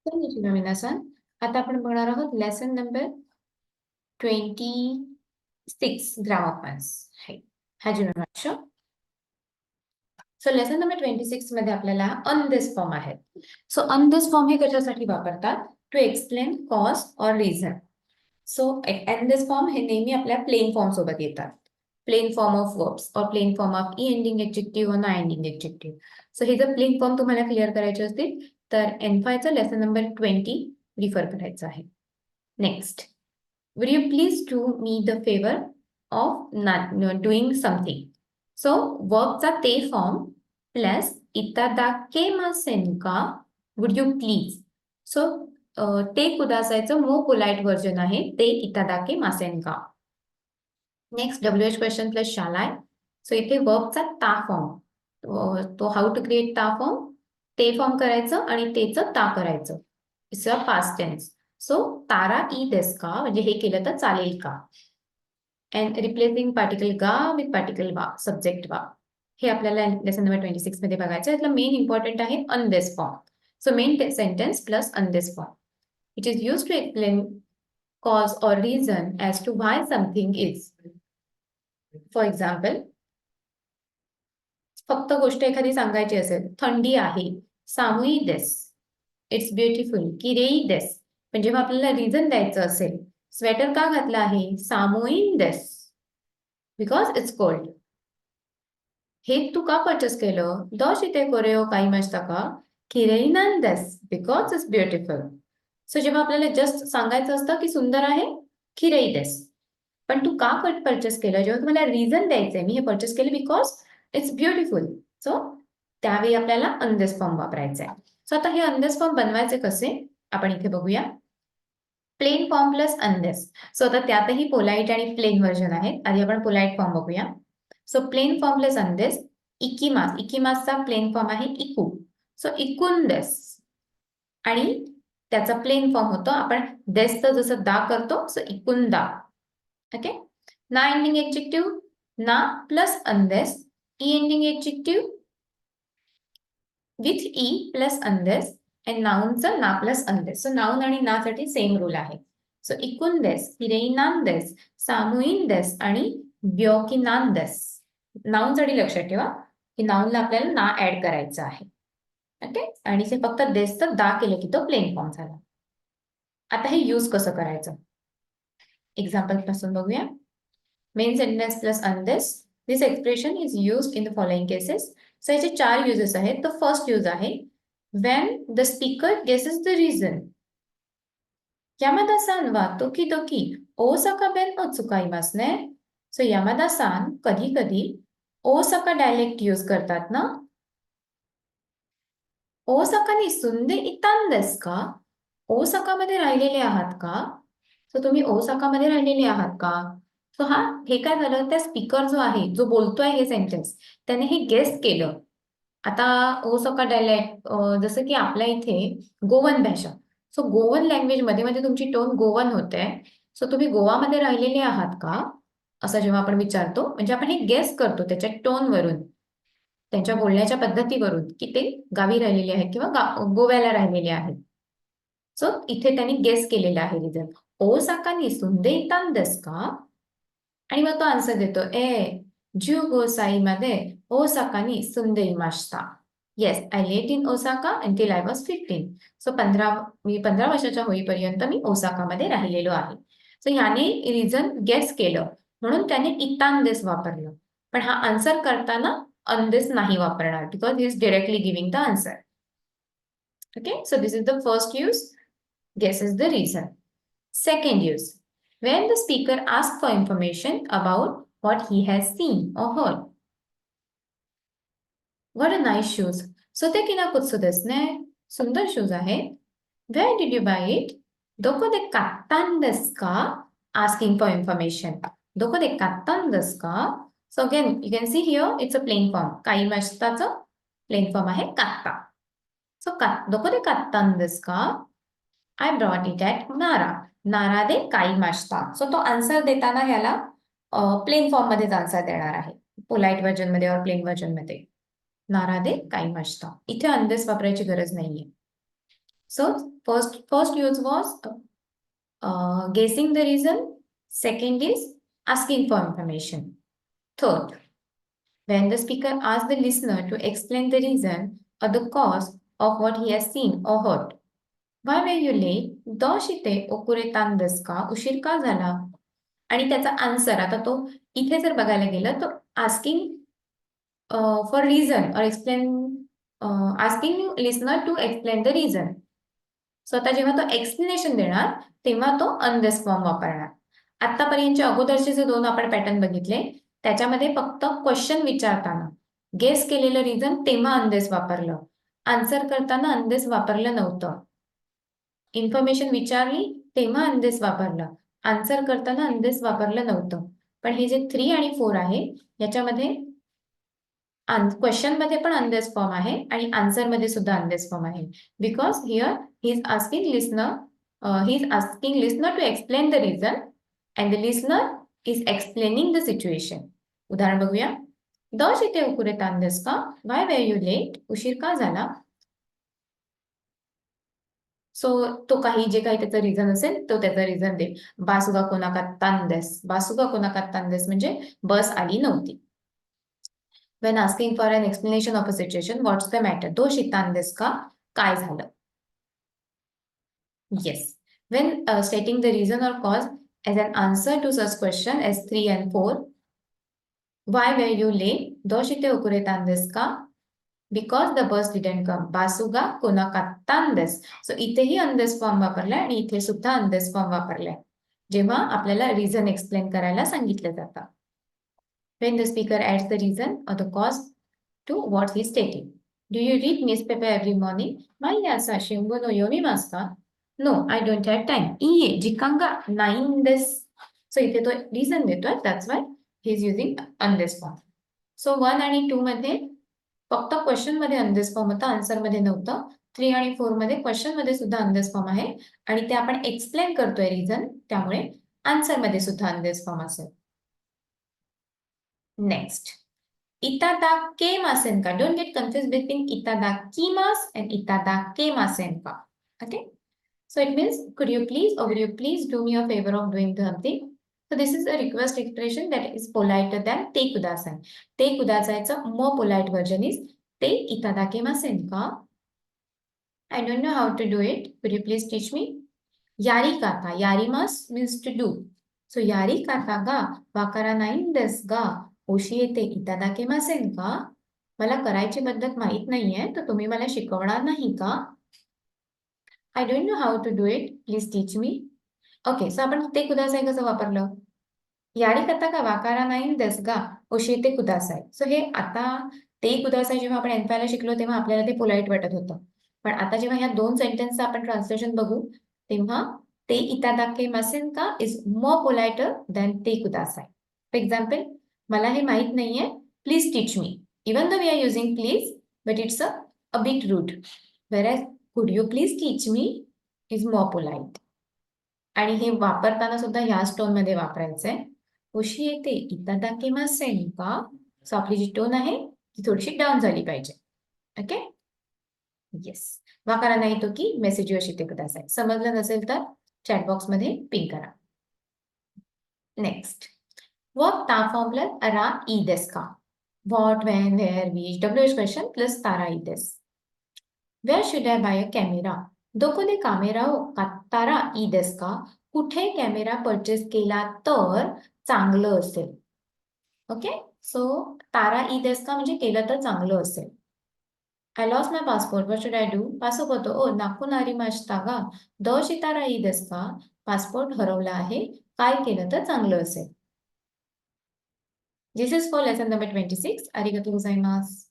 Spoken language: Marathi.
konnichiwa minasan. आता आपण बघणार आहोत लेसन नंबर 26 ग्रामर पॉइंट्स है हाजी. सो लेसन नंबर 26 मध्ये आपल्याला ऑन दिस फॉर्म आहेत. सो ऑन दिस फॉर्म हे कशासाठी वापरतात? To explain cause or reason. So ऑन दिस फॉर्म हे नेहमी आपल्या प्लेन फॉर्म सोबत येतात. Plain form of verbs or plain form of ई एंडिंग एडजेक्टिव्ह और नॉन एंडिंग एडजेक्टिव्ह. सो हे जर प्लेन फॉर्म तुम्हाला क्लिअर करायचे असतील तर N5चं लेसन नंबर 20 रिफर करायचं आहे. Next, would you please do me the favor of not doing something. So वर्बचा ते फॉर्म प्लस इतादाकेमासेन का वुड यू प्लीज. सो ते कुदासायचं मोर पोलाइट व्हर्जन आहे ते इतादाकेमासेन का. Next WH question plus shall I. So इथे वर्बचा ता फॉर्म तो हाऊ टू क्रिएट ता फॉर्म ते फॉर्म करायचं आणि तेचं ता करायचं. It's a past tense. So तारा ई देस का म्हणजे हे केलं तर चालेल का. अँड रिप्लेसिंग पार्टिकल गा विथ पार्टिकल वा सब्जेक्ट वा हे आपल्याला लेसन नंबर 26 मध्ये बघायचं. यातलं मेन इम्पॉर्टंट आहे ऑन दिस form. So main sentence plus ऑन दिस form. It is use to explain cause or reason as to why something is. For example, फक्त गोष्ट एखादी सांगायची असेल, थंडी आहे, सामुई देस, इट्स ब्युटिफुल, किरेई देस. पण जेव्हा आपल्याला रिझन द्यायचं असेल, स्वेटर का घातला आहे, सामुईन देस, बिकॉज इट्स कोल्ड. हे तू का परचेस केलं, दो शिते कोरेओ काही मास्ता का, किरेईनान देस, बिकॉज इट्स ब्युटिफुल. सो जेव्हा आपल्याला जस्ट सांगायचं असतं की सुंदर आहे, किरेई देस, पण तू का परचेस केलं, जेव्हा तुम्हाला रिझन द्यायचंय, मी हे परचेस केलं बिकॉज इट्स ब्युटिफुल. सो त्यावेळी आपल्याला ऑन दिस फॉर्म वापरायचा आहे. सो आता हे ऑन दिस फॉर्म बनवायचे कसे आपण इथे बघूया. प्लेन फॉर्म प्लस ऑन दिस. सो आता त्यातही पोलाइट आणि प्लेन व्हर्जन आहेत. आधी आपण पोलाइट फॉर्म बघूया. सो प्लेन फॉर्म प्लस ऑन दिस. इकिमास, इकिमासचा प्लेन फॉर्म आहे इकू. सो इकून देस आणि त्याचा प्लेन फॉर्म होतो आपण देसचं जसं दा करतो, सो इकून दा. ओके. ना एंडिंग एडजेक्टिव्ह ना प्लस ऑन दिस. ई एंडिंग एडजेक्टिव्ह विथ ई प्लस ऑन दिस. अँड नाउनचं ना प्लस ऑन दिस. सो नाउन आणि ना साठी सेम रूल आहे. सो इकून देस, किरेईनान देस, सामुईन देस आणि ब्योकिनान देस. नाउन साठी लक्षात ठेवा की नाउनला आपल्याला ना ऍड करायचं आहे. ओके. आणि ते फक्त देसचं दा केलं की तो प्लेन फॉर्म झाला. आता हे यूज कसं करायचं एक्झाम्पल पासून बघूया. मेन सेंटेन्स प्लस ऑन दिस. दिस expression is used in the following cases. So याचे 4 युजेस आहेत. तर फर्स्ट यूज आहे when the speaker guesses the reason. Yamada-San वा तोकी-दोकी ओसाका बेन ओ त्सुकाइमासु ने. सो यामादा-सान कधी कधी ओसाका डायलेक्ट यूज करतात ना. ओसाका नि सुंदे इतान देसु का. ओसाका मध्ये राहिलेले आहात का. सो तुम्ही ओसाका मध्ये राहिलेले आहात का. सो हा हे काय झालं, त्या स्पीकर जो आहे जो बोलतोय हे सेंटेन्स त्याने हे गेस केलं. आता ओसाका डायलेक्ट जसं की आपल्या इथे गोवन भाषा. सो गोवन लँग्वेज मध्ये म्हणजे तुमची टोन गोवन होते. सो तुम्ही गोवामध्ये राहिलेले आहात का असं जेव्हा आपण विचारतो म्हणजे आपण हे गेस करतो त्याच्या टोनवरून, त्यांच्या बोलण्याच्या पद्धतीवरून की ते गावी राहिलेले आहेत किंवा गोव्याला राहिलेले आहेत. सो इथे त्यांनी गेस केलेला आहे रिझन. ओसाका नि सुंदे इतान देसु का. आणि मग तो आन्सर देतो, A 15歳まで大阪に住んでいました. Yes, I lived in Osaka until I was 15. So मी 15 वर्षाच्या होईपर्यंत मी ओसाकामध्ये राहिलेलो आहे. सो ह्याने रिझन गेस केलं म्हणून त्याने इतान देस वापरलं. पण हा आन्सर करताना ऑन दिस नाही वापरणार because he is directly giving the answer. Okay. So this is the first use, guesses the reason. Second use, when the speaker asks for information about what he has seen or heard. What a nice shoes. 素敵な靴ですね。सुंदर शूज आहे. Where did you buy it? どこで買ったんですか? Asking for information. どこで買ったんですか? So again, you can see here it's a plain form. 買いましたचं plain form आहे 買った. So どこで買ったんですか? I brought it at Nara. नारा दे काई मास्ता. सो तो आन्सर देताना ह्याला प्लेन फॉर्म मध्येच आन्सर देणार आहे. पोलाइट व्हर्जन मध्ये और प्लेन व्हर्जन मध्ये. नारा दे काई मास्ता. इथे ऑन दिस वापरायची गरज नाहीये. So first use was guessing the reason. Second is asking for information. Third, when the speaker asks the listener to explain the reason or the cause of what he has seen or heard. Why were you late? दोषिते ओकुरे तांदस का? उशीर का झाला? आणि त्याचा आन्सर आता तो इथे जर बघायला गेलं तर asking for reason or explain asking listener to explain the reason. So आता जेव्हा तो एक्सप्लेनेशन देणार तेव्हा तो ऑन दिस फॉर्म वापरणार. आतापर्यंतचे अगोदरचे जे दोन आपण पॅटर्न बघितले त्याच्यामध्ये फक्त क्वेश्चन विचारताना गेस केलेलं रिझन तेव्हा ऑन दिस वापरलं. आन्सर करताना ऑन दिस वापरलं नव्हतं. इन्फॉर्मेशन विचारली तेव्हा ऑन दिस वापरलं. आन्सर करताना ऑन दिस वापरलं नव्हतं. पण हे जे 3 आणि 4 आहे याच्यामध्ये क्वेश्चन मध्ये पण ऑन दिस फॉर्म आहे आणि आन्सर मध्ये सुद्धा ऑन दिस फॉर्म आहे. Because here he is asking listener to explain the reason and the listener is explaining the situation. उदाहरण बघूया. दोषिते ओकुरे तांदस का? Why were you late? उशीर का झाला? सो तो काही जे काही त्याचं रिझन असेल तो त्याचा रिझन दे. बासुगा कोणाका तांदस. बासुगा कोणाका तांदस म्हणजे बस आली नव्हती. When asking for an explanation of a situation, what's the matter? दोषी तांदस का? काय झालं? Yes. When stating the reason or cause as an answer to such question as 3 and 4, why were you late? दोषिते ओकुरे तांदस का? Because the bus didn't come. बासुगा कोणाका तांदस. सो इथेही ऑन दिस फॉर्म वापरलाय आणि इथे सुद्धा ऑन दिस फॉर्म वापरलाय जेव्हा आपल्याला रिझन एक्सप्लेन करायला सांगितलं जातं. When the speaker adds the reason or the cause to what he stated. Do you read newspaper every morning?毎朝新聞を読みますか? No, I don't have time. いいえ、時間がないんです. So इथे तो reason देतोय. That's why he is using on this form. So 1 आणि 2 मध्ये फक्त क्वेश्चन मध्ये ऑन दिस फॉर्म होता, आन्सर मध्ये नव्हतं. 3 आणि 4 मध्ये क्वेश्चन मध्ये सुद्धा ऑन दिस फॉर्म आहे आणि ते आपण एक्सप्लेन करतोय रिझन त्यामुळे आन्सर मध्ये सुद्धा ऑन दिस फॉर्म असेल. Next. Itadakimasen ka. Don't get confused between itadakimasu and itadakimasen ka. Okay. So it means could you please or would you please do me a favor of doing something. So this is a request expression that is politer than te kudasan. Te kudasa's more polite version is te itadakimasen ka. I don't know how to do it. Could you please teach me? Yari kata. Yarimasu means to do. So yari kata ga wakaranain desu ga ओशिएते इतादाकेमासेन का? मला करायची पद्धत माहित नाहीये तर तुम्ही मला शिकवणार नाही का? I don't know how to do it. Please teach me. Okay. So आपण ते कुदासाय कसं वापरलं? यारी कथा का वाकारा नाही देस गा ओशिएते कुदासाय. सो हे आता ते कुदासाय जेव्हा आपण एनफायला शिकलो तेव्हा आपल्याला ते पोलाइट वाटत होतं. पण आता जेव्हा ह्या दोन सेंटेन्सचं आपण ट्रान्सलेशन बघू तेव्हा ते इतादाकेमासेन का इज मोर पोलाइटर दॅन ते कुदासाय. फॉर एक्झाम्पल, मला हे माहित नाहीये. Please teach me. Even though we are using please but it's a bit rude. Whereas could you please teach me is more polite. आणि हे वापरताना सुद्धा ह्याच टोन मध्ये वापरायचंय. ओशिएते इतादाकिमासेन का? सो आपली जी टोन आहे ती थोडीशी डाऊन झाली पाहिजे. ओके. येस. वाकारा नाही तो की मेसेज योशिते कुदासाय. समजलं नसेल तर चॅट बॉक्स मध्ये पिंग करा. Next. What ta formula ara i desu ka? What, when, where, which, WH question plus tara i desu. Where should I buy a camera? दोकोदे कामेरा ओ कात्तारा ई desu का? कुठे कॅमेरा परचेस केला तर चांगलं असेल. ओके. सो तारा ई desu का म्हणजे केलं तर चांगलं असेल. I lost my passport. What should I do? पासपोर्ट ओ नाकुनारी माशिता गा. दोशितारा ई desu का? पासपोर्ट हरवला आहे. काय केलं तर चांगलं असेल. This is for lesson number 26. Arigatou gozaimasu.